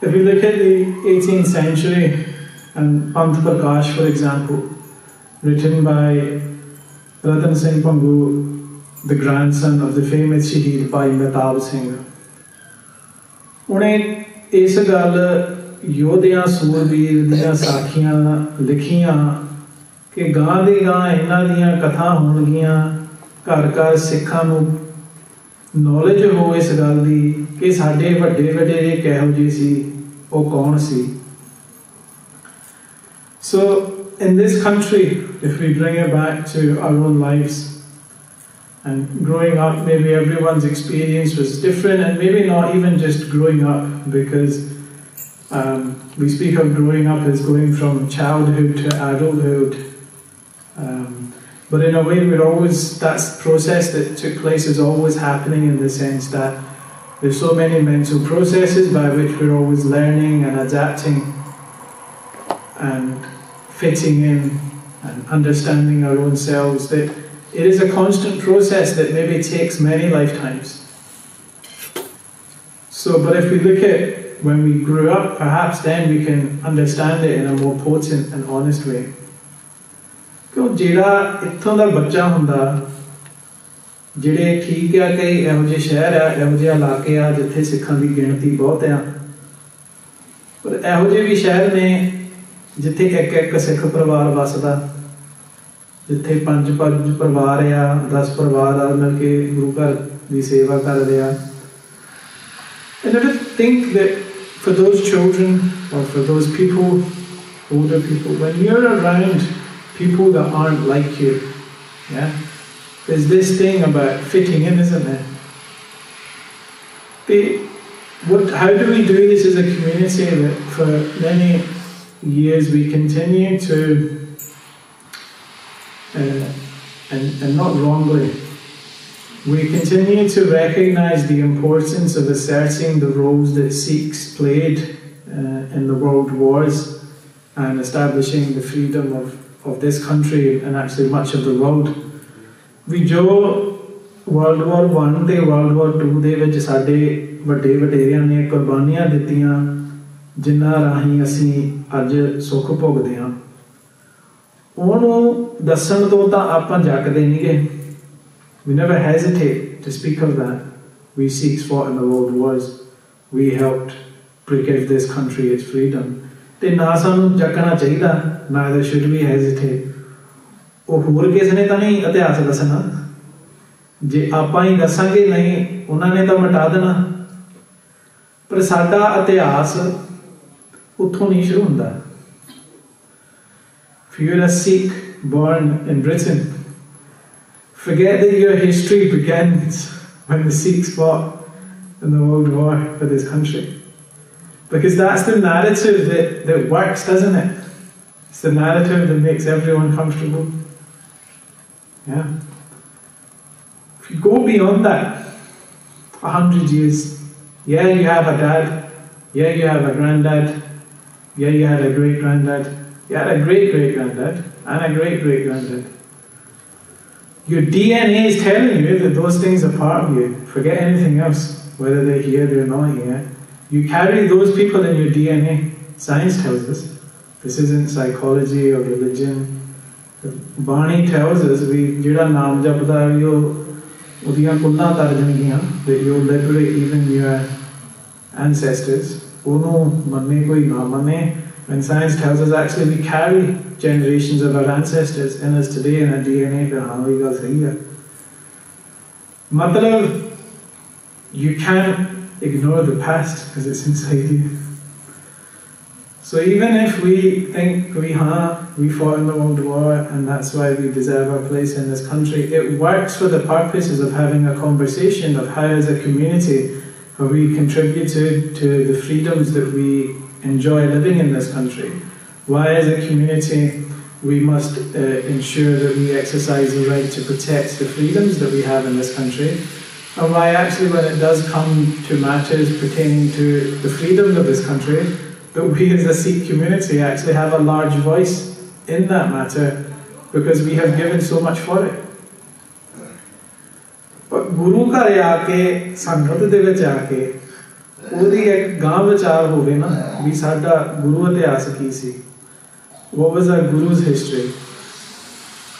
If you look at the 18th century and Panth Prakash, for example, written by Ratan Singh Pangu, the grandson of the famous Shaheed Bhai Singh, उन्हें इस गल योधियां सूरबीर दियां साखियां लिखियां कि गां दे गां इन्हां दियां कथा होणगियां घर घर सिखां नूं नॉलेज हो इस गल दी कि साडे वड्डे वडेरे किहो जिहे सी ਉਹ कौन सी. So in this country, if we bring it back to our own lives, and growing up, maybe everyone's experience was different, and maybe not even just growing up, because we speak of growing up as going from childhood to adulthood, but in a way that's process that took place is always happening, in the sense that there's so many mental processes by which we're always learning and adapting and fitting in and understanding our own selves, that it is a constant process that maybe takes many lifetimes. So, but if we look at when we grew up, perhaps then we can understand it in a more potent and honest way. क्यों जेड़ा इत्थों दा बच्चा हुंदा, ਜਿਹੜੇ ठीक है कई इहो ਜਿਹੇ शहर आ, इहो ਜਿਹੇ इलाके आ जिथे सिखां दी गिणती बहुत आ, पर इहो ਜਿਹੇ भी शहर ने जिथे एक एक सिख परिवार वसदा, जिथे 5 परिवार आ, 10 परिवार आ मिल के गुरु घर की सेवा कर रहे आ. And I think that for those children or for those people, older people, when you're around people that aren't like you, yeah, there's this thing about fitting in, isn't there? How do we do this as a community that for many years we continue to, and not wrongly, we continue to recognize the importance of asserting the roles that Sikhs played in the world wars and establishing the freedom of this country and actually much of the world. ਵੀ ਜੋ World War I ਤੇ World War II ਦੇ ਵਿੱਚ ਸਾਡੇ ਵੱਡੇ ਵਡੇਰਿਆਂ ਨੇ ਕੁਰਬਾਨੀਆਂ ਦਿੱਤੀਆਂ, ਜਿਨ੍ਹਾਂ ਰਾਹੀਂ ਅਸੀਂ ਅੱਜ ਸੁੱਖ ਭੋਗਦੇ ਹਾਂ, ਉਹਨੂੰ ਦੱਸਣ ਤੋਂ ਤਾਂ ਆਪਾਂ ਜੱਕਦੇ ਨਹੀਂਗੇ. We never hesitate to speak of that. We Sikhs fought in the world wars. We helped give this country its freedom. ਤੇ ਨਾ ਸਾਨੂੰ ਜੱਕਣਾ ਚਾਹੀਦਾ, neither should we hesitate. ਉਹ ਹੋਰ ਕਿਸੇ ਨੇ ਤਾਂ ਨਹੀਂ ਇਤਿਹਾਸ ਦੱਸਣਾ, ਜੇ ਆਪਾਂ ਹੀ ਦੱਸਾਂਗੇ ਨਹੀਂ ਉਹਨਾਂ ਨੇ ਤਾਂ ਮਿਟਾ ਦੇਣਾ. ਪਰ ਸਾਡਾ ਇਤਿਹਾਸ ਉੱਥੋਂ ਨਹੀਂ ਸ਼ੁਰੂ ਹੁੰਦਾ. If you're a Sikh born in Britain, forget that your history begins when the Sikhs fought in the World War for this country, because that's the narrative that works, doesn't it? It's the narrative that makes everyone comfortable. Yeah. If you go beyond that, 100 years, yeah, you have a dad, yeah, you have a granddad, yeah, you had a great granddad, you had a great great granddad, and a great great granddad. Your DNA is telling you that those things are part of you. Forget anything else, whether they're here, they're not here. You carry those people in your DNA. Science tells us. This isn't psychology or religion. Bani tells us we jira naam japda yo udiyan kulla tar jangiyan, that you liberate even your ancestors. Ono manne koi na manne. And science tells us actually we carry generations of our ancestors in us today in our DNA. Pe haan ye gal sahi hai. Matlab you can't ignore the past because it's inside you. So even if we think we fought in the World War and that's why we deserve our place in this country, it works for the purposes of having a conversation of how as a community have we contributed to the freedoms that we enjoy living in this country. Why as a community we must ensure that we exercise the right to protect the freedoms that we have in this country, and why actually when it does come to matters pertaining to the freedoms of this country, that we as a Sikh community actually have a large voice in that matter because we have given so much for it. But Guru ਘਰ ਆ ਕੇ ਸੰਗਤ ਦੇ ਵਿੱਚ ਆ ਕੇ ਉਹਦੀ ਇੱਕ ਗਾਂ ਵਿਚਾਰ ਹੋਵੇ ਨਾ ਵੀ ਸਾਡਾ ਗੁਰੂ ਇਤਿਹਾਸ ਕੀ ਸੀ। What was our Guru's history?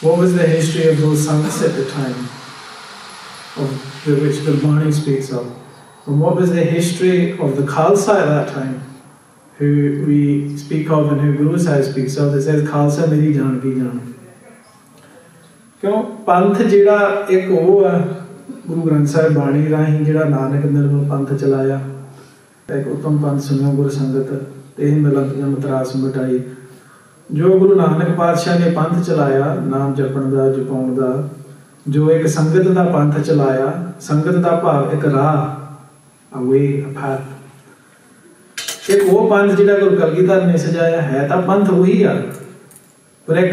What was the history of those saints at the time of which the Bhai speaks of? And what was the history of the Khalsa at that time, who we speak of and who Guru Sahib speaks of? It says Khalsa meri jaan ki jaan. क्यों पंथ जिहड़ा एक वो है गुरु ग्रंथ साहिब बाणी राही जिहड़ा नानक निर्मल पंथ चलाया, एक उत्तम पंथ सुनियो गुरु संगत ते मिलन मतरास मिटाई। जो गुरु नानक पातशाह ने पंथ चलाया नाम जपण दा जपाउण दा, जो एक संगत दा पंथ चलाया, संगत दा भाव एक राह, a way, a path। एक वो पंथ जिहड़ा गुरु कलगीधर ने सजाया है तां पंथ वही आ, पर एक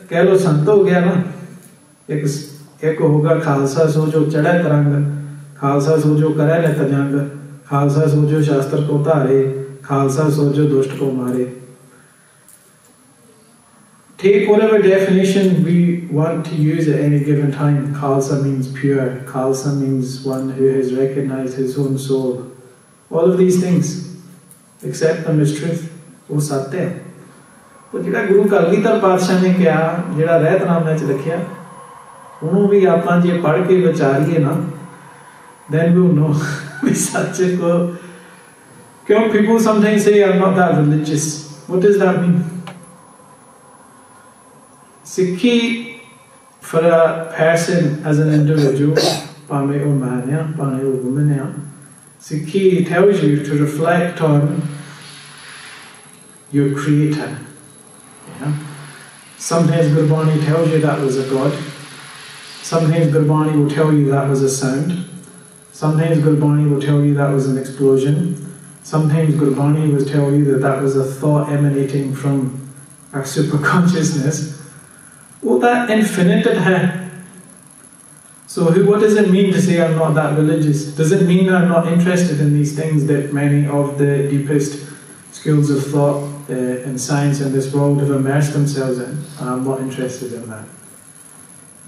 कह लो संत हो गया ना। एक होगा खालसा सो जो चढ़े तरंग, खालसा सो जो करे नित जंग, खालसा सो जो शास्त्र को धारे, खालसा सो जो दुष्ट को मारे। Take whatever definition we want to use at any given time. Khalsa means pure. Khalsa means one who has recognized his own soul. All of these things, accept them as truth. वो सत्य है। तो जिहड़ा गुरु कलगीधर पातशाह ने कहा, जिहड़ा रहतनामे च लिखिया, उन्होंने भी आपां जे पढ़ के विचारिए ना, then we'll know we सच को। क्यों people sometimes say I'm not that religious? What does that mean? Sikhi for a person as an individual, ਭਾਵੇਂ ਉਹ man ਆ, ਭਾਵੇਂ ਉਹ woman ਆ, Sikhi tells you to reflect on your creator. Yeah? Sometimes Gurbani tells you that was a God. Sometimes Gurbani will tell you that was a sound. Sometimes Gurbani will tell you that was an explosion. Sometimes Gurbani will tell you that that was a thought emanating from our superconsciousness. Well, that infinite hai. So what does it mean to say I'm not that religious? Does it mean I'm not interested in these things that many of the deepest schools of thought and science in this world have immersed themselves in? I'm not interested in that.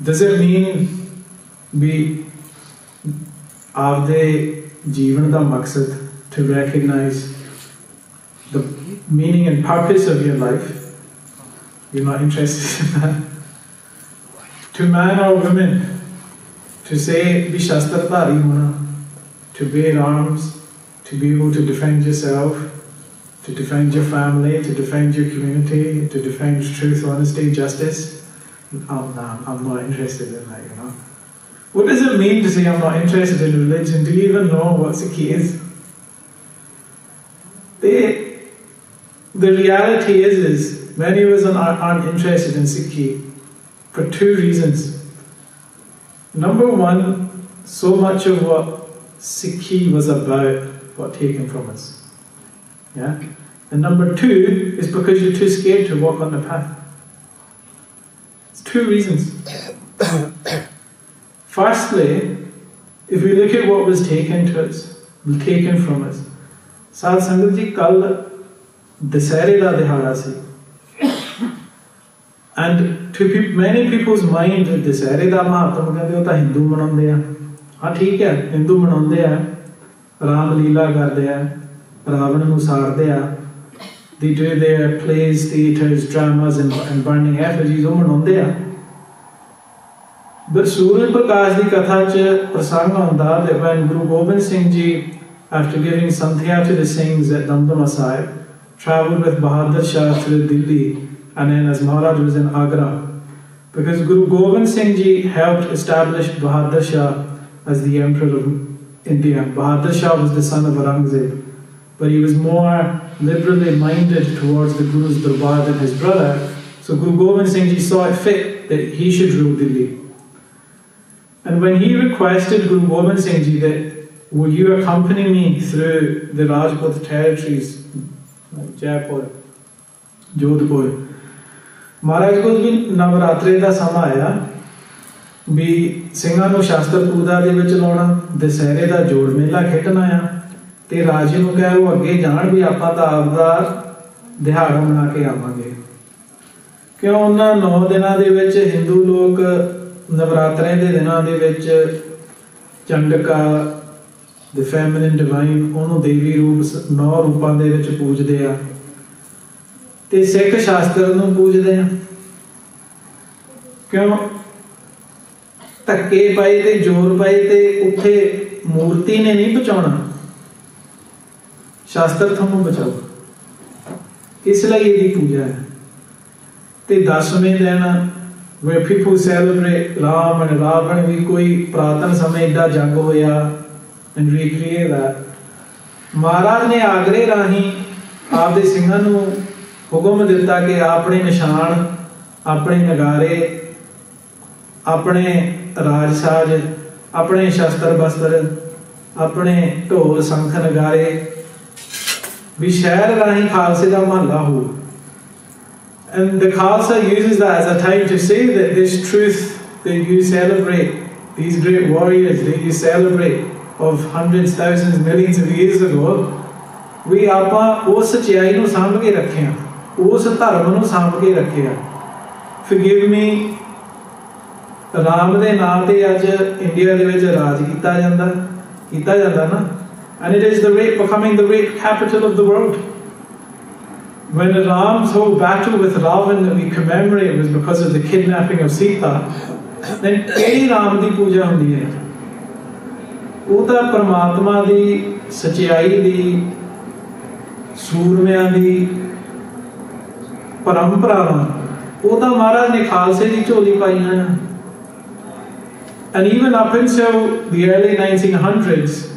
Does it mean we aapde jeevan da maqsad to recognize the meaning and purpose of your life? You're not interested in that? To man or woman, to say be shastradhari hona, to bear arms, to be able to defend yourself, to defend your family, to defend your community, to defend truth, honesty, justice. I'm not interested in that, you know. What does it mean to say I'm not interested in religion? Do you even know what Sikhi is? The reality is many of us aren't interested in Sikhi for two reasons. Number one, so much of what Sikhi was about got taken from us. Yeah? And number two is because you're too scared to walk on the path. It's two reasons. Firstly, if we look at what was taken from us, Sad Sangat ji, kal Dasare da dihada si. And to many people's mind, Dasare da mahatam kehande ho ta Hindu manaunde a. हाँ ठीक है, Hindu manaunde a, Ram Leela karde a, Ravan nu saarde a. They do their plays, theatres, dramas and burning effigies, वो मनाउंदे आ। But Surya Prakash di katha च prasang आउंदा that when Guru Gobind Singh ji, after giving Sandhya to the Singhs at Damdama Sahib, travelled with Bahadur Shah through Delhi, and then as Maharaj was in Agra, because Guru Gobind Singh ji helped establish Bahadur Shah as the Emperor of India. Bahadur Shah was the son of Aurangzeb, but he was more liberally minded towards the Guru's darbar than his brother, so Guru Gobind Singh Ji saw it fit that he should rule Delhi. And when he requested Guru Gobind Singh Ji that, will you accompany me through the Rajput territories, like Jaipur, Jodhpur, Maharaj ko bhi Navratre da sama aaya, भी ਸਿੰਘਾਂ ਨੂੰ ਸ਼ਾਸਤਰ ਪੂਜਾ ਦੇ ਵਿੱਚ ਲਾਉਣਾ, ਦਸਹਿਰੇ ਦਾ ਜੋੜ ਮੇਲਾ ਖੇਡਣਾ ਆ, ਤੇ ਰਾਜੇ ਨੂੰ ਕਹੇ ਉਹ ਅੱਗੇ ਜਾਣ ਵੀ ਆਪਾਂ ਤਾਂ ਆਪਦਾ ਦਿਹਾੜਾ ਮਨਾ ਕੇ ਆਵਾਂਗੇ। ਕਿਉਂ ਉਹਨਾਂ 9 ਦਿਨਾਂ ਦੇ ਵਿੱਚ ਹਿੰਦੂ ਲੋਕ ਨਵਰਾਤਰੇ ਦੇ ਦਿਨਾਂ ਦੇ ਵਿੱਚ ਚੰਡਕਾ the feminine divine, ਉਹਨੂੰ ਦੇਵੀ ਰੂਪ 9 ਰੂਪਾਂ ਦੇ ਵਿੱਚ ਪੂਜਦੇ ਆ ਤੇ ਸਿੱਖ ਸ਼ਾਸਤਰ ਨੂੰ ਪੂਜਦੇ ਆ ਕਿਉਂ ਧੱਕੇ ਪਾਏ ਤੇ ਜ਼ੋਰ ਪਾਏ ਤੇ ਉੱਥੇ ਮੂਰਤੀ ਨੇ ਨਹੀਂ ਬਚਾਉਣਾ ਸ਼ਾਸਤਰ ਤੁਹਾਨੂੰ ਬਚਾਓ ਇਸ ਲਈ ਇਹਦੀ ਪੂਜਾ ਹੈ ਤੇ 10ਵੇਂ ਦਿਨ where people celebrate Ram and Ravan ਵੀ ਕੋਈ ਪ੍ਰਾਤਨ ਸਮੇਂ ਦਾ ਜੰਗ ਹੋਇਆ and recreate that ਮਹਾਰਾਜ ਨੇ ਆਗਰੇ ਰਾਹੀਂ ਆਪਦੇ ਸਿੰਘਾਂ ਨੂੰ ਹੁਕਮ ਦਿੱਤਾ ਕਿ ਆਪਣੇ ਨਿਸ਼ਾਨ ਆਪਣੇ ਨਗਾਰੇ ਆਪਣੇ ਰਾਜਸਾਜ ਆਪਣੇ ਸ਼ਸਤਰ ਬਸਤਰ ਆਪਣੇ ਢੋਲ ਸੰਖ ਨਗਾਰੇ ਵੀ ਸ਼ਹਿਰ ਰਾਹੀਂ ਖਾਲਸੇ ਦਾ ਮਹੱਲਾ ਹੋ And the Khalsa uses that as a time to say that this truth that you celebrate, these great warriors that you celebrate of hundreds, thousands, millions of years ago, we ਆਪਾਂ ਉਸ ਸੱਚਾਈ ਨੂੰ ਸਾਂਭ ਕੇ ਰੱਖਿਆ ਉਸ ਧਰਮ ਨੂੰ ਸਾਂਭ ਕੇ ਰੱਖਿਆ Forgive me ਰਾਮ ਦੇ ਨਾਮ ਤੇ ਅੱਜ ਇੰਡੀਆ ਦੇ ਵਿੱਚ ਰਾਜ ਕੀਤਾ ਜਾਂਦਾ ਨਾ and it is becoming the great capital of the world When Ram's whole battle with Ravan that we commemorate was because of the kidnapping of Sita, then ਕਿਹੜੀ ਰਾਮ ਦੀ ਪੂਜਾ ਹੁੰਦੀ ਹੈ ਉਹ ਤਾਂ ਪਰਮਾਤਮਾ ਦੀ ਸਚਾਈ ਦੀ ਸੂਰਮਿਆਂ ਦੀ ਪਰੰਪਰਾ ਉਹ ਤਾਂ ਮਹਾਰਾਜ ਨੇ ਖਾਲਸੇ ਦੀ ਝੋਲੀ ਪਾਈਆਂ And even up until the early 1900s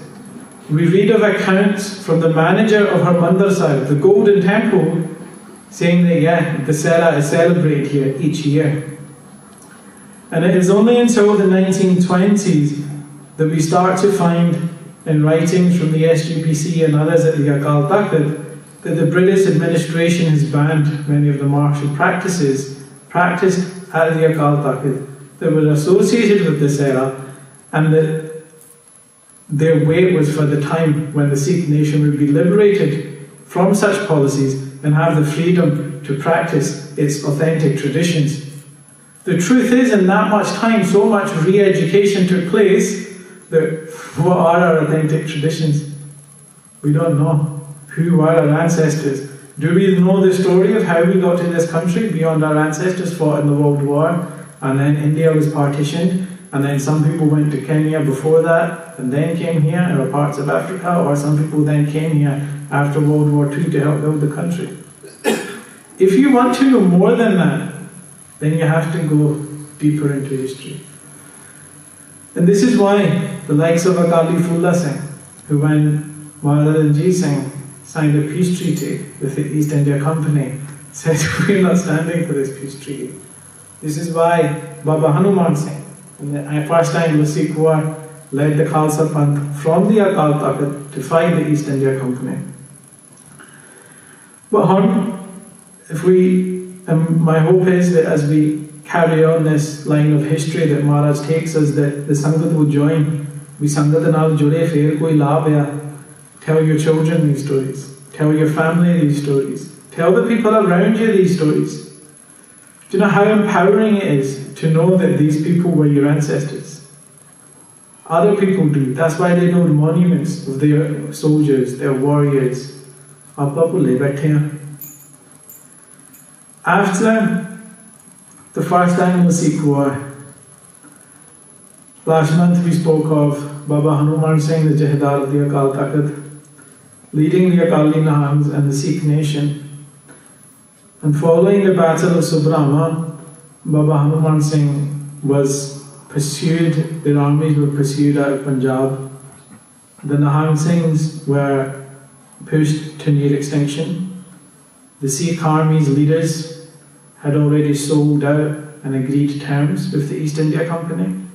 we read of accounts from the manager of Harmandir Sahib, the Golden Temple, saying that yeah, Dasera is celebrated here each year. And it is only until the 1920s that we start to find in writings from the SGPC and others at the Akal Takht that the British administration has banned many of the martial practices practiced at the Akal Takht that were associated with Dasera and that their weight was for the time when the Sikh nation would be liberated from such policies and have the freedom to practice its authentic traditions. The truth is, in that much time, so much re-education took place that what are our authentic traditions? We don't know. Who are our ancestors? Do we know the story of how we got to this country beyond our ancestors fought in the World War and then India was partitioned? And then some people went to Kenya before that and then came here, or parts of Africa, or some people then came here after World War II to help build the country. If you want to know more than that, then you have to go deeper into history. And this is why the likes of Akali Fulla Singh, who when Maharaj Ranjit Singh signed a peace treaty with the East India Company, said, we're not standing for this peace treaty. This is why Baba Hanuman Singh, in the first Anglo-Sikh War, led the Khalsa Panth from the Akal Takht to fight the East India Company. But if we, my hope is that as we carry on this line of history that Maharaj takes us, that the Sangat will join. We Sangat naal jure fir koi laabh hai. Tell your children these stories. Tell your family these stories. Tell the people around you these stories. Do you know how empowering it is to know that these people were your ancestors? Other people do. That's why they know the monuments of their soldiers, their warriors. After the first Anglo-Sikh War, last month we spoke of Baba Hanuman Singh, the Jahedar of the Akal Takht, leading the Akali Nihangs and the Sikh nation. And following the Battle of Subrama, Baba Hanuman Singh was pursued, their armies were pursued out of Punjab. The Nihang Singhs were pushed to near extinction. The Sikh army's leaders had already sold out and agreed terms with the East India Company.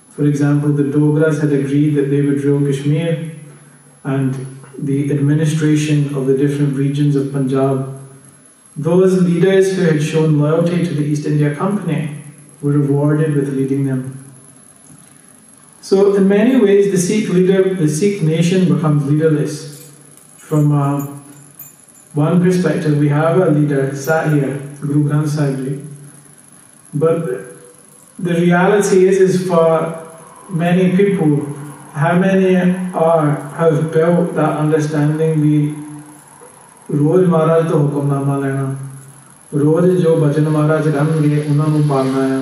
For example, the Dogras had agreed that they would rule Kashmir, and the administration of the different regions of Punjab. Those leaders who had shown loyalty to the East India Company were rewarded with leading them. So in many ways the Sikh nation becomes leaderless. From one perspective, we have a leader sat here, Guru Granth Sahib Ji. But the reality is for many people, how many have built that understanding? We रोज महाराज तो हुक्मनामा लेना, रोज जो बचन महाराज कहणगे उन्होंने पालना है,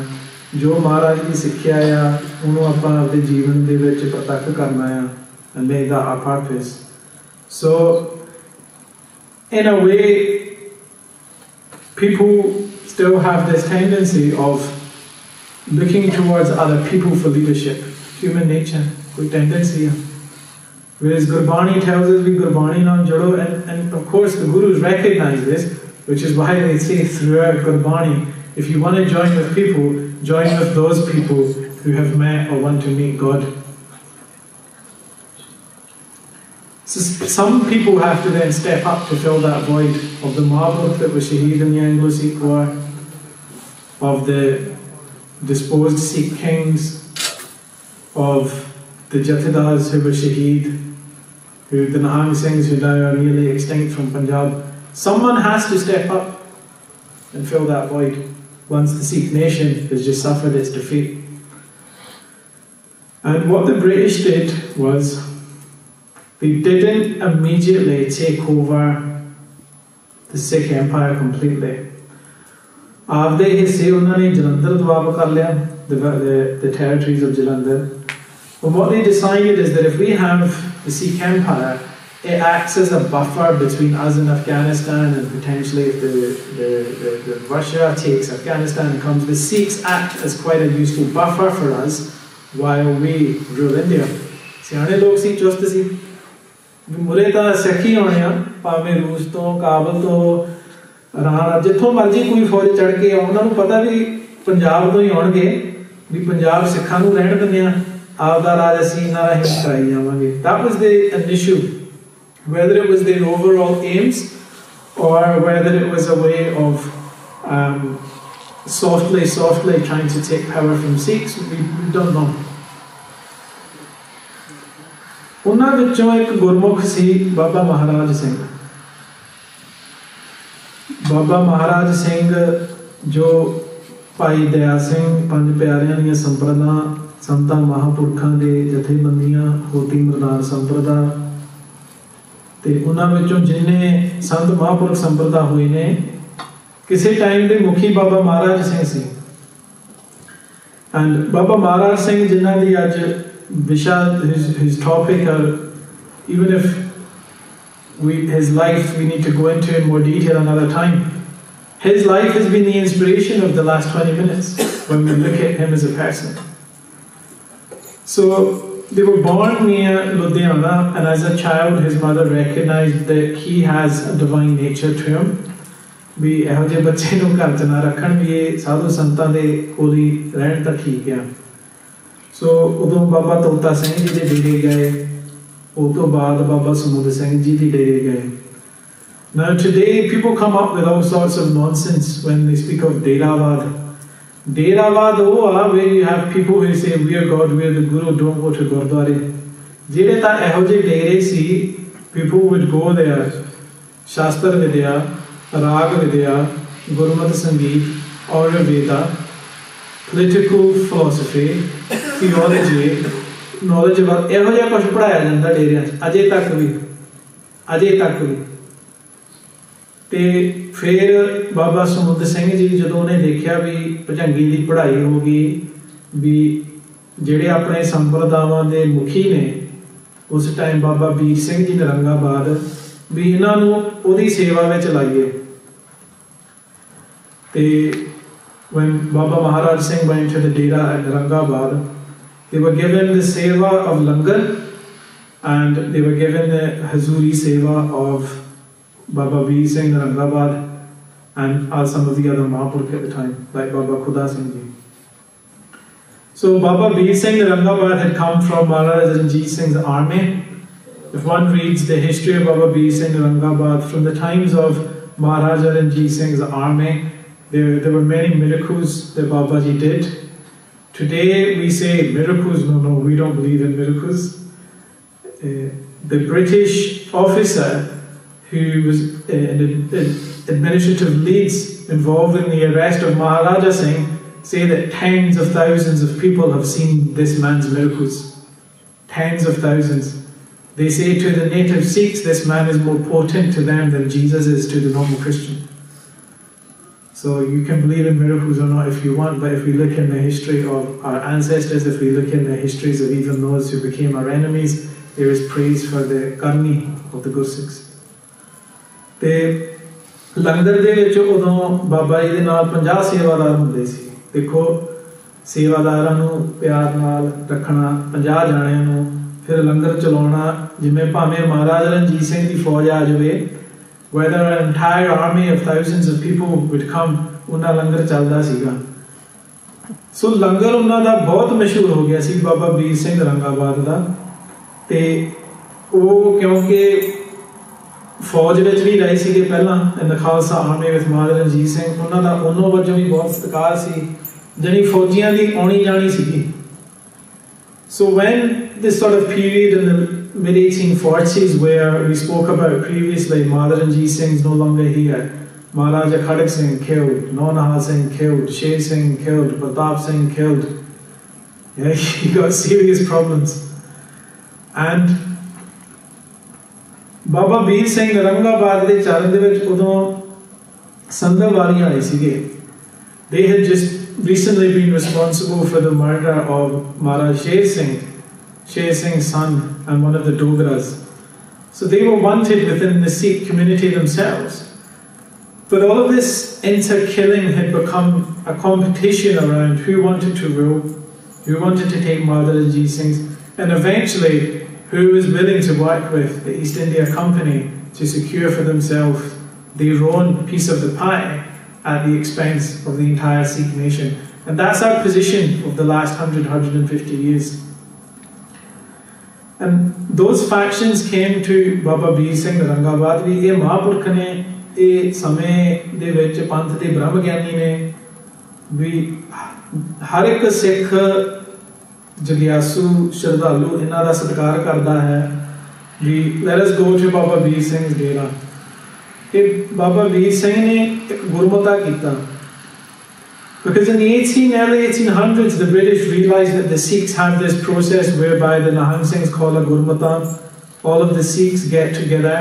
जो महाराज की सिक्ख्या आ उन्होंने आपां अपने जीवन दे विच प्रतक्ख करना है, and make that our purpose. So in a way people still have this tendency of looking towards other people for leadership, human nature, कोई tendency है. Whereas Gurbani tells us we Gurbani naam jado, and of course the Gurus recognize this, which is why they say throughout Gurbani, if you want to join with people, join with those people who have met or want to meet God. So some people have to then step up to fill that void of the Maharaj that was Shaheed in the Anglo-Sikh War, of the disposed Sikh kings, of the Jathedars who were Shaheed, who the Nahang Singhs who now are nearly extinct from Punjab. Someone has to step up and fill that void once the Sikh nation has just suffered its defeat. And what the British did was, they didn't immediately take over the Sikh Empire completely. After हिस्से उन्होंने Jalandhar दबाव कर लिया, the territories of Jalandhar. But what they decided is that if we have the Sikh Empire, it acts as a buffer between us and Afghanistan, and potentially if the Russia takes Afghanistan and comes, the Sikhs act as quite a useful buffer for us while we rule India. सियाने लोग सी चुस्त सी मुरे तां सिख ही होने आ, भावें रूस तो काबल तो ईरान जिथों मर्जी कोई फौज चढ़ के उन्होंने पता भी पंजाब तो ही आउणगे, भी पंजाब सिखां नूं रहण दिंदे आ, आपदा राज असीं इन्हां राहीं कराई जावांगे. That was the initial, whether it was their overall aims or whether it was a way of softly trying to take power from Sikhs, we don't know. उन्हां विचों एक गुरमुख सी बाबा महाराज सिंह. बाबा महाराज सिंह जो भाई दया सिंह पंज प्यारियां दी संप्रदा संतां महापुरखां दे जथेबंदियां होती मरदार संप्रदा ते उन्हां विचों जिन्ने संत महापुरख संप्रदा होए ने, किसी टाइम दे मुखी बाबा महाराज सिंह सी. एंड बाबा महाराज सिंह जिन्हां दी अज विशा his topic, even if his life we need to go into in more detail another time. His life has been the inspiration of the last 20 minutes when we look at him as a person. So they were born near Ludhiana, and as a child his mother recognized that he has a divine nature to him. भी ਇਹੋ ਜਿਹੇ ਬੱਚੇ ਨੂੰ ਘਰ 'ਚ ਨਾ ਰੱਖਣ, ਵੀ ਇਹ ਸਾਧੂ ਸੰਤਾਂ ਦੇ ਕੋਲ ਹੀ ਰਹਿਣ ਤਾਂ ਠੀਕ ਆ. ਸੋ ਉਦੋਂ ਬਾਬਾ ਤੋਤਾ ਸਿੰਘ ਜੀ ਦੇ ਡੇਰੇ ਗਏ, ਉਸ ਤੋਂ ਬਾਅਦ ਬਾਬਾ ਸਮੂਦ ਸਿੰਘ ਜੀ ਦੇ ਡੇਰੇ ਗਏ. Now today people come up with all sorts of nonsense when they speak of Deravad. Deravad ਉਹ ਆ where you have people who say we are God, we are the Guru, don't go to Gurdwara. ਜਿਹੜੇ ਤਾਂ ਇਹੋ ਜਿਹੇ ਡੇਰੇ ਸੀ, people would go there, ਸ਼ਾਸਤਰ ਵਿਦਿਆ, ਰਾਗ ਵਿਦਿਆ, ਗੁਰਮਤਿ ਸੰਗੀਤ, Ayurveda, political philosophy, theology, knowledge about ਇਹੋ ਜਿਹਾ ਕੁਝ ਪੜ੍ਹਾਇਆ ਜਾਂਦਾ ਡੇਰਿਆਂ 'ਚ ਅਜੇ ਤੱਕ ਵੀ. ਤੇ ਫਿਰ ਬਾਬਾ ਸਮੁੰਦ ਸਿੰਘ ਜੀ ਜਦੋਂ ਉਹਨੇ ਦੇਖਿਆ ਵੀ ਭਜੰਗੀ ਦੀ ਪੜ੍ਹਾਈ ਹੋ ਗਈ, ਵੀ ਜਿਹੜੇ ਆਪਣੇ ਸੰਪਰਦਾਵਾਂ ਦੇ ਮੁਖੀ ਨੇ ਉਸ ਟਾਈਮ ਬਾਬਾ ਵੀਰ ਸਿੰਘ ਜੀ ਨਰੰਗਾਬਾਦ, ਵੀ ਇਹਨਾਂ ਨੂੰ ਉਹਦੀ ਸੇਵਾ ਵਿੱਚ ਲਾਈਏ. ਤੇ when Baba Maharaj Singh went to the Dera at Narangabad, they were given the seva of langar and they were given the hazuri seva of Baba Veer Singh Narangabad and some of the other Mahapurkhs at the time, like Baba Khuda Singh ji. So Baba Veer Singh Narangabad had come from Maharaj Ranjit Singh's army. If one reads the history of Baba Veer Singh Narangabad from the times of Maharaja Ranjit Singh's army, there were many miracles that Babaji did. Today we say miracles, no, we don't believe in miracles. The British officer who was an administrative leads involved in the arrest of Maharaja Singh say that tens of thousands of people have seen this man's miracles. tens of thousands. They say to the native Sikhs, this man is more potent to them than Jesus is to the normal Christian. So you can believe in miracles or not if you want, but if we look in the history of our ancestors, if we look in the histories of even those who became our enemies, there is praise for the karni of the Gursikhs. ਤੇ ਲੰਗਰ ਦੇ ਵਿੱਚ ਉਦੋਂ ਬਾਬਾ ਜੀ ਦੇ ਨਾਲ 50 ਸੇਵਾਦਾਰ ਹੁੰਦੇ ਸੀ। ਦੇਖੋ ਸੇਵਾਦਾਰਾਂ ਨੂੰ ਪਿਆਰ ਨਾਲ ਰੱਖਣਾ, 50 ਜਾਣਿਆਂ ਨੂੰ ਫਿਰ ਲੰਗਰ ਚਲਾਉਣਾ, ਜਿਵੇਂ ਭਾਵੇਂ ਮਹਾਰਾਜ ਰਣਜੀਤ ਸਿੰਘ ਦੀ ਫੌਜ ਆ ਜਾਵੇ, whether an entire army of thousands of people would come, ਉਹਨਾਂ ਲੰਗਰ ਚੱਲਦਾ ਸੀਗਾ। ਸੋ ਲੰਗਰ ਉਹਨਾਂ ਦਾ ਬਹੁਤ ਮਸ਼ਹੂਰ ਹੋ ਗਿਆ ਸੀ ਬਾਬਾ ਵੀਰ ਸਿੰਘ ਰੰਗਾਬਾਦ ਦਾ। ਤੇ ਉਹ ਕਿਉਂਕਿ ਫੌਜ ਵਿੱਚ ਵੀ ਰਹੇ ਸੀਗੇ ਪਹਿਲਾਂ, in the Khalsa army with ਮਹਾਰਾਜ ਰਣਜੀਤ ਸਿੰਘ, ਉਹਨਾਂ ਦਾ ਉਹਨਾਂ ਵਜੋਂ ਵੀ ਬਹੁਤ ਸਤਿਕਾਰ ਸੀ, ਜਾਣੀ ਫੌਜੀਆਂ ਦੀ ਆਉਣੀ ਜਾਣੀ ਸੀਗੀ। So when this sort of period in the mid-1840s where we spoke about previously, Maharaj Ranjit Singh is no longer here, Maharaja Khadak Singh killed, Nonahal Singh killed, Sher Singh killed, Pratap Singh killed, yeah, he got serious problems. And Baba Veer Singh Rangabad ਦੇ ਚਰਨ ਦੇ ਵਿੱਚ ਉਦੋਂ ਸੰਧਵ ਵਾਲੀ ਆਏ ਸੀਗੇ। They had just recently been responsible for the murder of Maharaj Sher Singh's son and one of the Dogras. So they were wanted within the Sikh community themselves. But all of this inter-killing had become a competition around who wanted to rule, who wanted to take Maharaj Ranjit Singh's, and eventually who was willing to work with the East India Company to secure for themselves their own piece of the pie at the expense of the entire Sikh nation. And that's our position of the last 150 years. And those factions came to Baba Veer Singh Rangabad ਵੀ ਇਹ ਮਹਾਂਪੁਰਖ ਨੇ, ਇਹ ਸਮੇਂ ਦੇ ਵਿੱਚ ਪੰਥ ਦੇ ਬ੍ਰਹਮ ਗਿਆਨੀ ਨੇ, ਵੀ ਹਰ ਇੱਕ ਸਿੱਖ ਜਗਿਆਸੂ ਸ਼ਰਧਾਲੂ ਇਹਨਾਂ ਦਾ ਸਤਿਕਾਰ ਕਰਦਾ ਹੈ। ਵੀ let us go to Baba Veer Singh's ਡੇਰਾ। ਕਿ ਬਾਬਾ ਵੀਰ ਸਿੰਘ ਨੇ ਇੱਕ ਗੁਰਮਤਾ ਕੀਤਾ। Because in the early 1800s, the British realized that the Sikhs have this process whereby the Nahang Singhs call a Gurmata. All of the Sikhs get together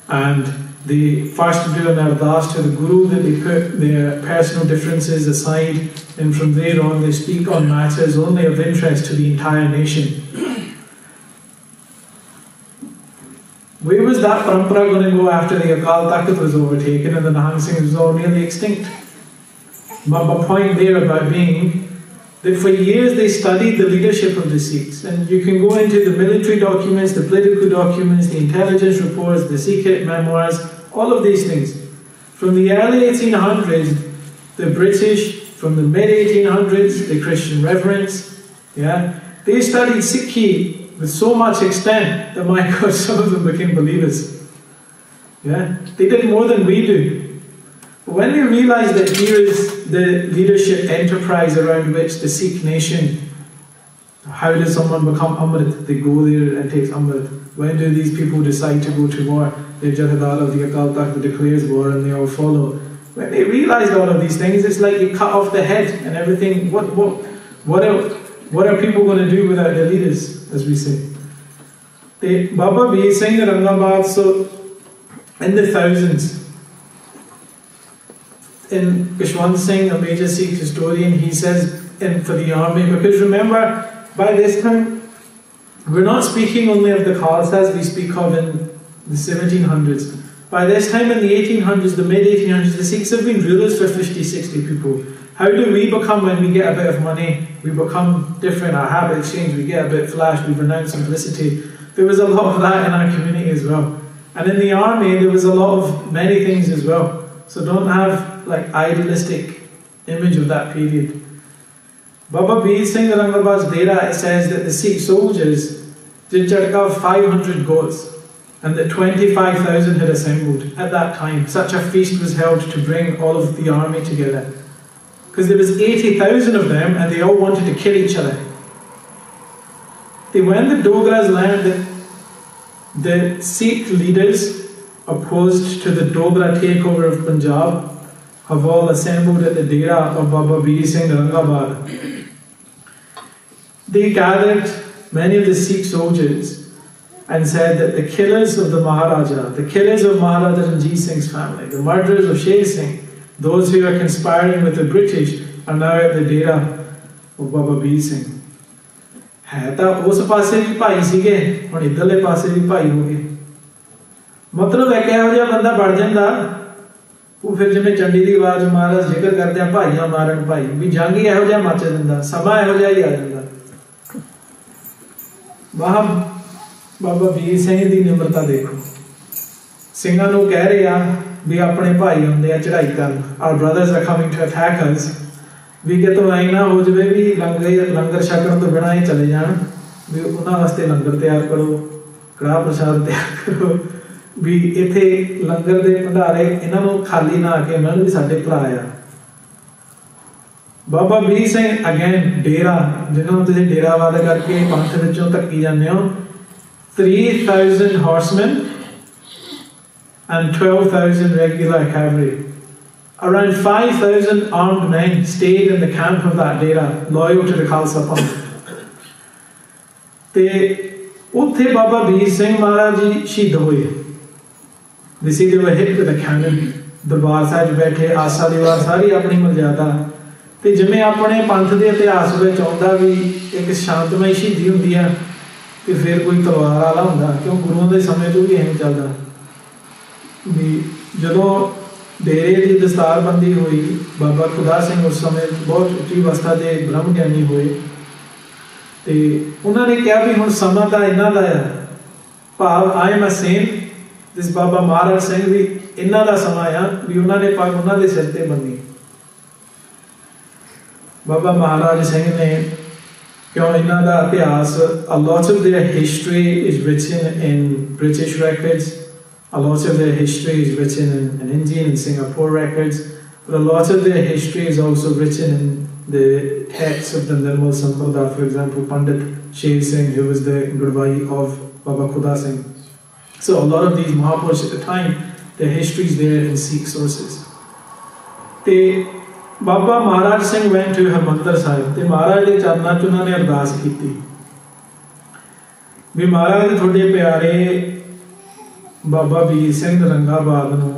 and they first do an ardas to the Guru, that they put their personal differences aside, and from there on they speak on matters only of interest to the entire nation. Where was that parampara going to go after the Akal Takht was overtaken and the Nahang Singhs was all nearly extinct? My point there about being that for years they studied the leadership of the Sikhs, and you can go into the military documents, the political documents, the intelligence reports, the secret memoirs, all of these things. From the early 1800s, the British, from the mid-1800s, the Christian reverends, yeah, they studied Sikhi with so much extent that, my God, some of them became believers. Yeah, they did more than we do. But when we realize that here is the leadership enterprise around which the Sikh nation, how does someone become Amrit? They go there and take Amrit. When do these people decide to go to war? The Jathedar of the Akal Takht declares war and they all follow. When they realize all of these things, it's like you cut off the head and everything. What are people going to do without their leaders, as we say? Baba Veer Singh Rangabad, so in the thousands. In Kashwant Singh, a major Sikh historian, he says for the army, because remember, by this time, we're not speaking only of the Khalsas, we speak of in the 1700s. By this time in the 1800s, the mid-1800s, the Sikhs have been rulers for 50, 60 people. How do we become when we get a bit of money? We become different, our habits change, we get a bit flash, we renounce simplicity. There was a lot of that in our community as well. And in the army, there was a lot of many things as well. So don't have like idealistic image of that period. Baba Veer Singh Rangabad's dera, it says that the Sikh soldiers did chadka of 500 goats and that 25,000 had assembled at that time. Such a feast was held to bring all of the army together. Because there was 80,000 of them and they all wanted to kill each other. When the Dogras learned that the Sikh leaders opposed to the Dogra takeover of Punjab have all assembled at the dera of Baba Veer Singh Rangabad. They gathered many of the Sikh soldiers and said that the killers of the Maharaja, the killers of Maharaja Ranjit Singh's family, the murderers of Sher Singh, those who are conspiring with the British are now at the dera of Baba Veer Singh. है तो उस पासे भी भाई सीगे, हुण इधरले पासे भी भाई हो गए। मतलब एक इहो जिहा बंदा बण जांदा, वो फिर जिवें चंडी दी आवाज़ महाराज जिक्र करते हैं भाइयां मारन भाई, भी जंग ही इहो जिहा मच जांदा, समा इहो जिहा ही आ जांदा। वाह बाबा वीर सिंह दी निमरता देखो, ਸਿੰਘਾਂ ਨੂੰ ਕਹਿ ਰਿਹਾ भी अपने भाई आते हैं चढ़ाई कर, our brothers are coming to attack us, भी कि तो आई ना हो जाए भी लंगर छकण तो बिना ही चले जान, भी उन्होंने वास्ते लंगर तैयार करो, कड़ाह प्रसाद तैयार करो, भी इत्थे लंगर दे भंडारे इन्हों खाली ना आके मिलन भी साडे भरा आ। बाबा वीर सिंह अगेन डेरा, जिन्होंने तुसीं डेरावाद करके पंथ विचों धक्की जांदे हो, 3000 horsemen and 12,000 regular cavalry. Around 5,000 armed men stayed in the camp of that dera, loyal to the Khalsa Panth. ते उत्थे बाबा वीर सिंह महाराज जी शहीद हुए। They say they were hit with a cannon. Darbar Sahib बैठे, आसा दीवार सारी अपनी मर्यादा ते जिवें अपने पंथ के इतिहास में आउंदा भी एक शांतमई शहीदी हुंदी है ते फिर कोई तलवार वाला हुंदा, क्यों गुरुओं के समय तो भी इवें चलदा भी। जदों डेरे की दस्तारबंदी हुई, बाबा खुदा सिंह उस समय बहुत उच्ची अवस्था के ब्रह्म ज्ञानी हुए, तो उन्होंने कहा भी हुण समा तो इन्हां दा है, भाव आई एम अ सेंट, जिस बाबा महाराज सिंह भी इन्हां दा समा आ भी उन्होंने पग उन्हां दे सिर ते बन्नी। बाबा महाराज सिंह ने क्यों इन्हां दा इतिहास, a lot of their history is written in British records, a lot of their history is written in Indian and Singapore records, but a lot of their history is also written in the texts of the Nirmal Sampradaya. For example, Pandit Sher Singh, who was the Gurvai of Baba Khuda Singh. So a lot of these Mahapurushs at the time, their history is there in Sikh sources. Te Baba Maharaj Singh went to Harmandir Sahib, te Maharaj de चरणों च उन्होंने अरदास की भी महाराज थोड़े प्यारे बाबा वीर सिंह रंगाबाद नूं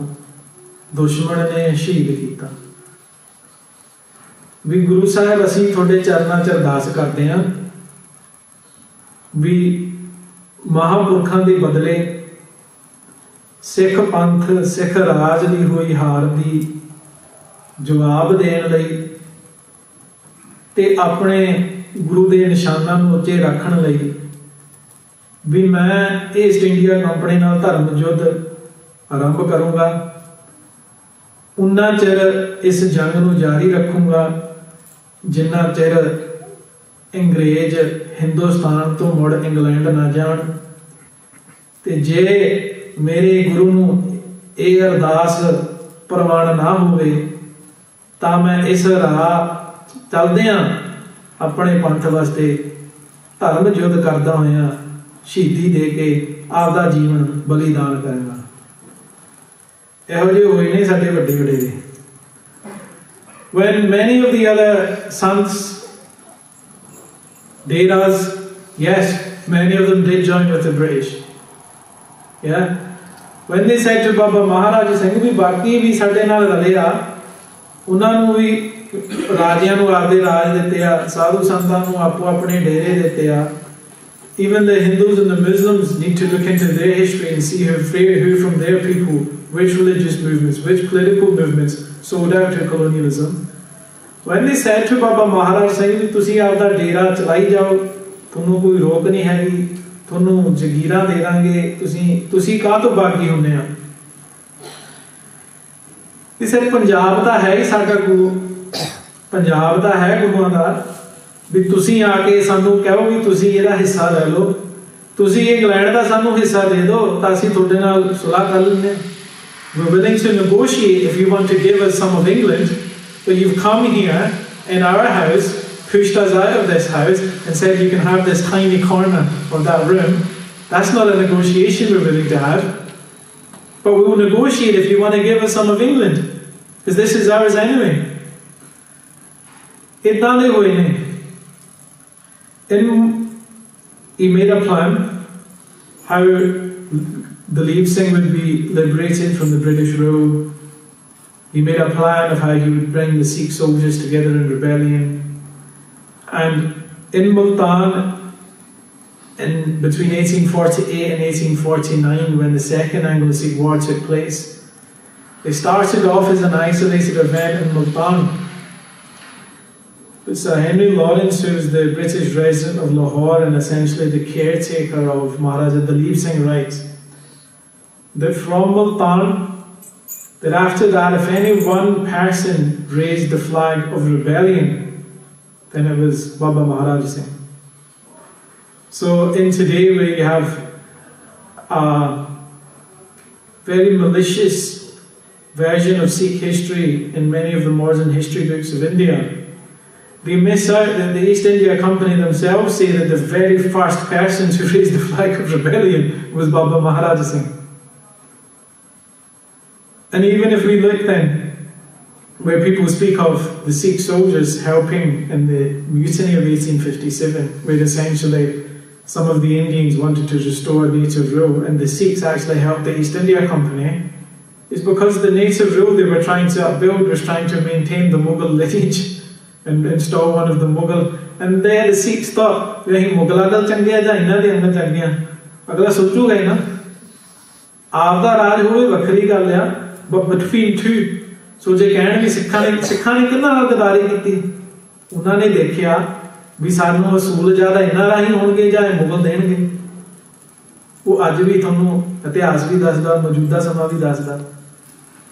दुश्मन ने शहीद किया, भी गुरु साहब असीं थोड़े चरणों च अरदास करते हैं भी महापुरखों के बदले सिख पंथ सिख राज की हुई हार की जवाब देने लई ते अपने गुरु के निशानों नूं उच्चे रखण लई भी मैं ईस्ट इंडिया कंपनी नाल धर्म युद्ध आरंभ करूँगा, उन्ना चिर इस जंग नूं जारी रखूँगा जिन्ना चिर अंग्रेज हिंदुस्तान तो मुड़ इंग्लैंड ना जाण, ते जे मेरे गुरु नूं ये अरदास प्रवान ना होवे तां मैं इस राह चलदिआं अपने पंथ वास्ते धर्म युद्ध करदा होया शहीदी दे के आपदा जीवन बलिदान करेगा। इहो जिहे होए ने साडे वड्डे वडेरे। When many of the other sons, deras, yes, many of them did join with the British. Yeah, when they said to Baba Maharaj Singh भी बाकी भी साडे नाल रले आ, उन्हां नूं भी राजियां नूं आपदे राज दित्ते आ, साधु संतां नूं आपो अपने डेरे दित्ते आ। Even the Hindus and the Muslims need to look into their history and see who from their people, which religious movements, which political movements sold out to colonialism. When they said to Baba Maharaj Singh, तुसी आपदा डेरा चलाई जाओ, तुहानूं कोई रोक नहीं हैगी, तुहानूं जगीरां दे दांगे, तुसी काह तो बागी हुंदे आ। इसे पंजाब दा है ही साडा गुरु, पंजाब दा है गुरुआं दा, भी तुसी आके सानू कहो भी तुसी इहदा हिस्सा ले लो, तुसी इंग्लैंड दा सानू हिस्सा दे दो तां असीं तुहाडे नाल सुलह कर लैंदे। We're willing to negotiate if you want to give us some of England, but you've come here in our house, pushed us out of this house and said you can have this tiny corner of that room. That's not a negotiation we're willing to have. But we will negotiate if you want to give us some of England, because this is ours anyway. इतना दे होए ने he made a plan how Dalip Singh would be liberated from the British rule. He made a plan of how he would bring the Sikh soldiers together in rebellion. And in Multan, between 1848 and 1849, when the Second Anglo-Sikh War took place, they started off as an isolated event in Multan. But Sir Henry Lawrence, who was the British resident of Lahore and essentially the caretaker of Maharaja Dalip Singh, writes that from Multan, that after that, if any one person raised the flag of rebellion, then it was Baba Maharaj Singh. So in today, where you have a very malicious version of Sikh history in many of the modern history books of India, they miss out that the East India Company themselves say that the very first person to raise the flag of rebellion was Baba Maharaj Singh. And even if we look then, where people speak of the Sikh soldiers helping in the mutiny of 1857, where essentially some of the Indians wanted to restore native rule and the Sikhs actually helped the East India Company, is because the native rule they were trying to upbuild was trying to maintain the Mughal lineage and install one of the Mughal. And there the Sikhs thought, Mughal dal changiya ja inna de angal changiya. Agla sochuga hi na. Aapda raj hoye vakhri gall ya. But between two, so je कहने भी सिखा ने कितना गद्दारी की उन्होंने देखा भी सानू असूल ज़्यादा इन्ना राही होंगे जाए मुगल देंगे वो अज भी तुहानू इतिहास भी दसदा मौजूदा समा भी दसदा.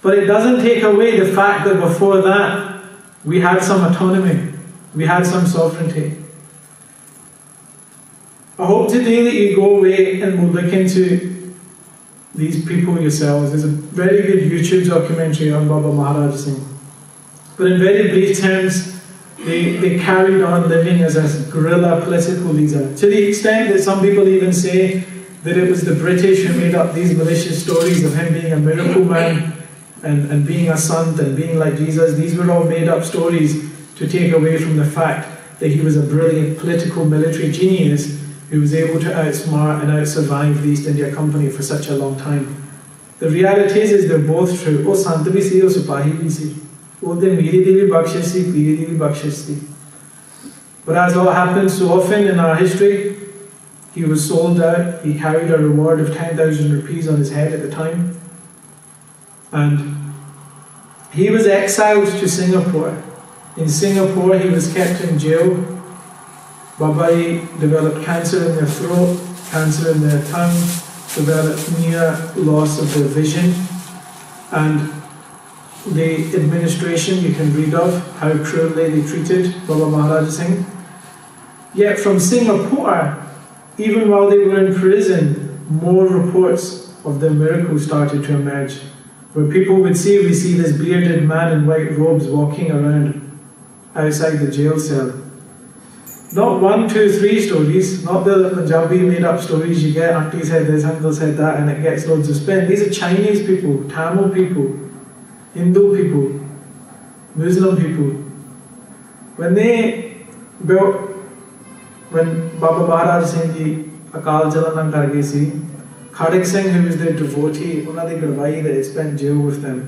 But it doesn't take away the fact that before that we had some autonomy, we had some sovereignty. I hope today that you go away and will look into these people yourselves. There's a very good YouTube documentary on Baba Maharaj Singh. But in very brief terms, they carried on living as a guerrilla political leader, to the extent that some people even say that it was the British who made up these malicious stories of him being a miracle man and being a saint and being like Jesus. These were all made up stories to take away from the fact that he was a brilliant political military genius who was able to outsmart and outsurvive the East India Company for such a long time. The reality is they're both true. Oh, Sant bhi si, oh, Sipahi bhi si. Oh, the Miri di bhi bakshish si, Piri di bhi bakshish si. But as all happens so often in our history, he was sold out. He carried a reward of 10,000 rupees on his head at the time. And he was exiled to Singapore. In Singapore, he was kept in jail. Bhai developed cancer in their throat, cancer in their tongue, developed near loss of their vision, and the administration you can read of how cruelly they treated Baba Maharaj Singh. Yet from Singapore, even while they were in prison, more reports of their miracles started to emerge, where people would see, we see this bearded man in white robes walking around outside the jail cell. Not 1, 2, 3 stories, not the Punjabi made up stories you get, auntie said this, uncle said that, and it gets loads of spin. These are Chinese people, Tamil people, Hindu people, Muslim people. When Baba Maharaj Singh ji Akal Chalan kar gaye si, Khadik Singh, who was their devotee, ਉਹਨਾਂ ਦੀ ਗੜਵਾਈ they spent jail with them.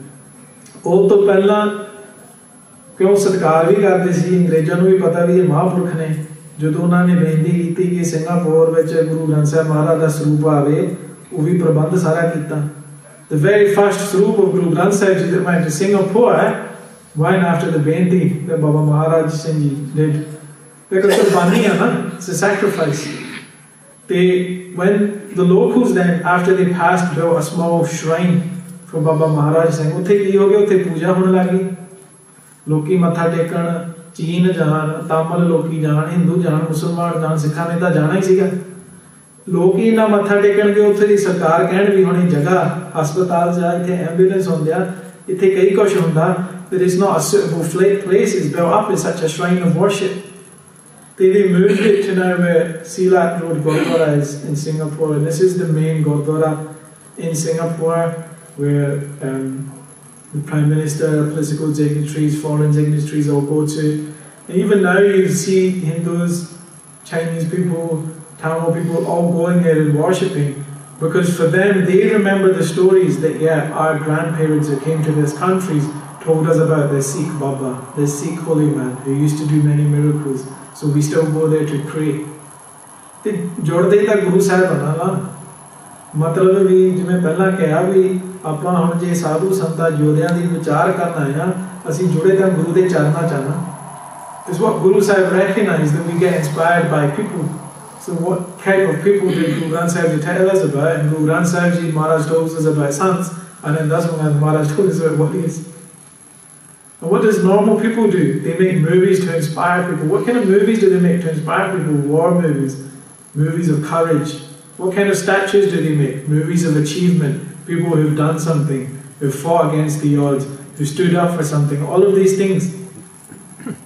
ਉਹ ਤੋਂ ਪਹਿਲਾਂ ਕਿਉਂ ਸਤਿਕਾਰ ਵੀ ਕਰਦੇ ਸੀ, ਅੰਗਰੇਜ਼ਾਂ ਨੂੰ ਵੀ ਪਤਾ ਵੀ ਇਹ ਮਹਾਂਪੁਰਖ ਨੇ. ਜਦੋਂ ਉਹਨਾਂ ਨੇ ਬੇਨਤੀ ਕੀਤੀ ਕਿ ਸਿੰਗਾਪੁਰ ਵਿੱਚ ਗੁਰੂ ਗ੍ਰੰਥ ਸਾਹਿਬ ਮਹਾਰਾਜ ਦਾ ਸਰੂਪ ਆਵੇ, ਉਹ ਵੀ ਪ੍ਰਬੰਧ ਸਾਰਾ ਕੀਤਾ. The very first Sarup of Guru Granth Sahib Ji that went to Singapore went after the benti that Baba Maharaj Singh Ji did. Because qurbani hai na, it's a sacrifice. When the locals then, after they passed, built a small shrine for Baba Maharaj Singh, ਉੱਥੇ ਕੀ ਹੋ ਗਿਆ, ਉੱਥੇ ਪੂਜਾ ਹੋਣ ਲੱਗੀ. ਲੋਕੀ ਮੱਥਾ ਟੇਕਣ ਚੀਨ ਜਾਣ, ਤਾਮਿਲ ਲੋਕੀ ਜਾਣ, ਹਿੰਦੂ ਜਾਣ, ਮੁਸਲਮਾਨ ਜਾਣ, ਸਿੱਖਾਂ ਨੇ ਤਾਂ ਜਾਣਾ ਹੀ ਸੀਗਾ. ਲੋਕੀ ਨਾ ਮੱਥਾ ਟੇਕਣਗੇ, ਉੱਥੇ ਦੀ ਸਰਕਾਰ ਕਹਿਣ ਵੀ ਹੁਣ ਜਗ੍ਹਾ ਹਸਪਤਾਲ ਜਾ, ਇੱਥੇ ਐਂਬੂਲੈਂਸ ਹੁੰਦੇ ਆ, ਇੱਥੇ ਕਈ ਕੁਛ ਹੁੰਦਾ, that is not a suitable place is built up as such a shrine of worship. They moved it to now where Silat Road Gurdwara is in Singapore, and this is the main Gurdwara in Singapore where the Prime Minister, political dignitaries, foreign dignitaries all go to. And even now you see Hindus, Chinese people, Tamil people all going there and worshipping, because for them, they remember the stories that, yeah, our grandparents who came to these countries told us about the Sikh Baba, the Sikh holy man, who used to do many miracles. So we still go there to pray. ਤੇ ਜੁੜਦੇ ਤਾਂ ਗੁਰੂ ਸਾਹਿਬਾਨਾਂ ਨਾਲ ਮਤਲਬ ਵੀ ਜਿਵੇਂ ਪਹਿਲਾਂ ਕਿਹਾ ਵੀ ਆਪਾਂ ਹੁਣ ਜੇ ਸਾਧੂ ਸੰਤਾਂ ਯੋਧਿਆਂ ਦੀ ਵਿਚਾਰ ਕਰਨ ਆਏ ਅਸੀਂ ਜੁੜੇ ਤਾਂ ਗੁਰੂ ਦੇ ਚਰਨਾਂ ਚ ਆ ਨਾ. Is what Guru Sahib recognized, that we get inspired by people. So what type of people did Guru Granth Sahib Ji tell us about? And Guru Granth Sahib Ji Maharaj told us about sons, and then that's when Maharaj told us about warriors. And what does normal people do? They make movies to inspire people. What kind of movies do they make to inspire people? War movies, movies of courage. What kind of statues do they make? Movies of achievement, people who've done something, who've fought against the odds, who stood up for something, all of these things.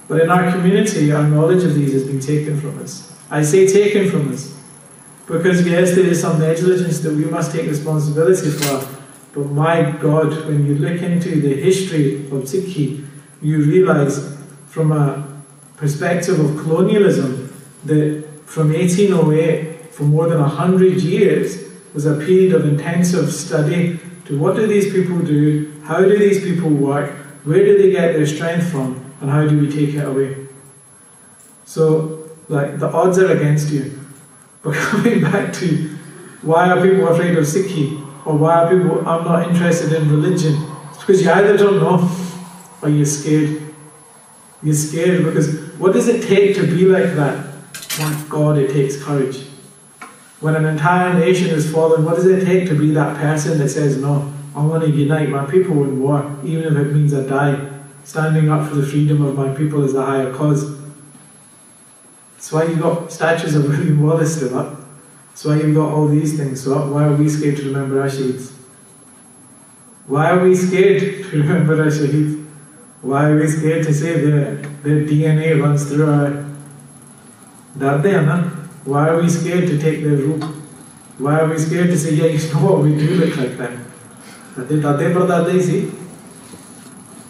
But in our community, our knowledge of these has been taken from us. I say taken from us, because yes, there is some negligence that we must take responsibility for, but my God, when you look into the history of Sikhi, you realize from a perspective of colonialism that from 1808, for more than 100 years, was a period of intensive study to what do these people do, how do these people work, where do they get their strength from, and how do we take it away? So, like, the odds are against you. But coming back to why are people afraid of Sikhi, or why are people, I'm not interested in religion, it's because you either don't know or you're scared. You're scared because what does it take to be like that? My God, it takes courage. When an entire nation is fallen, what does it take to be that person that says, no, I want to unite my people in war, even if it means I die. Standing up for the freedom of my people is a higher cause. That's why you've got statues of William Wallace still up. That's why you've got all these things. So why are we scared to remember our shaheeds? Why are we scared to remember our shaheeds? Why are we scared to say their DNA runs through our... Why are we scared to take their root? Why are we scared to say, yeah, you know what, we do look like them?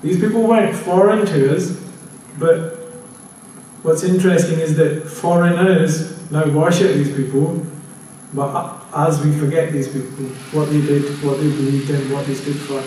These people weren't foreign to us, but what's interesting is that foreigners now worship these people, but as we forget these people, what they did, what they believed in, what they stood for.